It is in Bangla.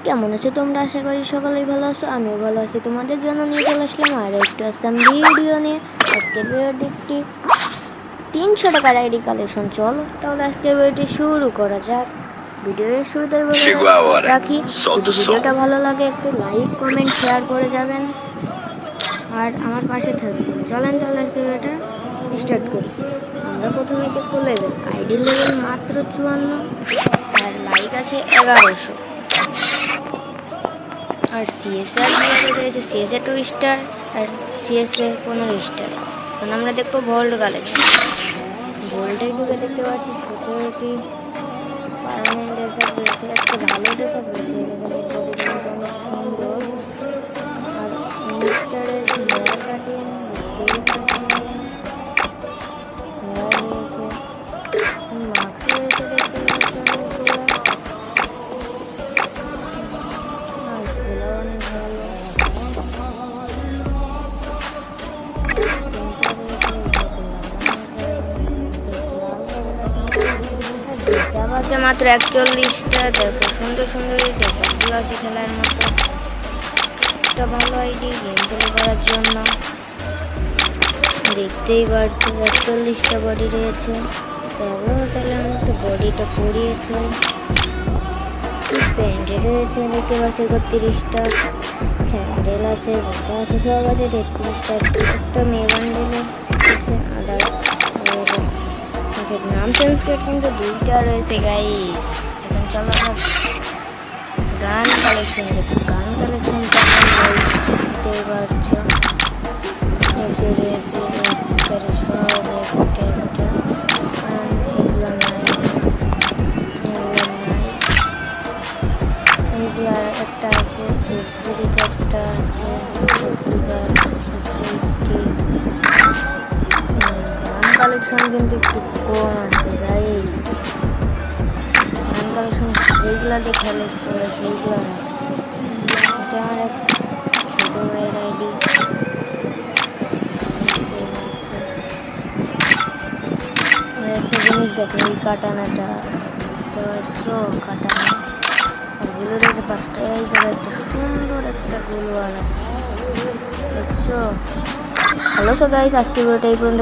কেমন আছো তোমরা? আশা করি সকলেই ভালো আছো, আমিও ভালো আছি। তোমাদের জন্য নিয়ে চলে আসলাম আর একটু আসাম ভিডিও নিয়ে। আজকের ভিডিওটি একটি 300 টাকার আইডি কালেকশন। চলো তাহলে আজকের ভিডিওটি শুরু করা যাক। ভিডিওর শুরুতে রাখি, যদি ভিডিওটা ভালো লাগে একটু লাইক কমেন্ট শেয়ার করে যাবেন আর আমার পাশে থাকবেন। চলেন তাহলে আজকের ভিডিওটা স্টার্ট করি। আমরা প্রথমে দেখবো লেভেল। আইডি লেভেল মাত্র 54 আর লাইক আছে 1100। আর সিএসএ রয়েছে, সিএসএ 2 স্টার আর সিএসএ 15 স্টার। এখন আমরা দেখবো ভোল্ড কালেকশন। ভোল্ডে ঢুকে দেখতে পাচ্ছি সিকিউরিটি পার্মানেন্ট ড্রেসআপ রয়েছে, একটা ভালো ড্রেসআপ রয়েছে, এখানে বডিটা অনেক সুন্দর। আর মিস্টারের হেয়ার কাটিং হেয়ার রয়েছে, মাস্ক রয়েছে দেখতে পাচ্ছি অনেকগুলো। আছে মাত্র 41টা। দেখো সুন্দর সুন্দর ড্রেসআপগুলো আছে খেলার মতো। একটা ভালো আইডি গেম প্লে করার জন্য। দেখতেই পাচ্ছি 41টা বডি রয়েছে। হোটেলের মতো বডিটা পরিয়েছে। প্যান্ডে রয়েছে দেখতে পাচ্ছি 31টা। স্যান্ডেল আছে, জুতা আছে, সব আছে 33টা। একটা মেয়ে বান্ডেলে আছে আদার নাম চেঞ্জ করে কিন্তু 2টা রয়েছে গাইস। এখন চলো আমরা গান কালেকশন দেখি। গান কালেকশন দেখতে পাচ্ছ একটা আছে, একটা আছে কালেকশন কিন্তু একটু কম আছে গাইস। গান কালেকশন যেগুলো দিয়ে খেলে সেইগুলো রাখছে। এটা আমার এক ছোট ভাইয়ের আইডি। একটা জিনিস দেখো, এই কাটানাটা দেখতে পাচ্ছ, কাটানা গুলো রয়েছে 5টা। এই ধরো একটা সুন্দর একটা গোলওয়াল আছে দেখছো। হ্যালো সো গাইস, আজকে ভিডিওটা এই পর্যন্ত।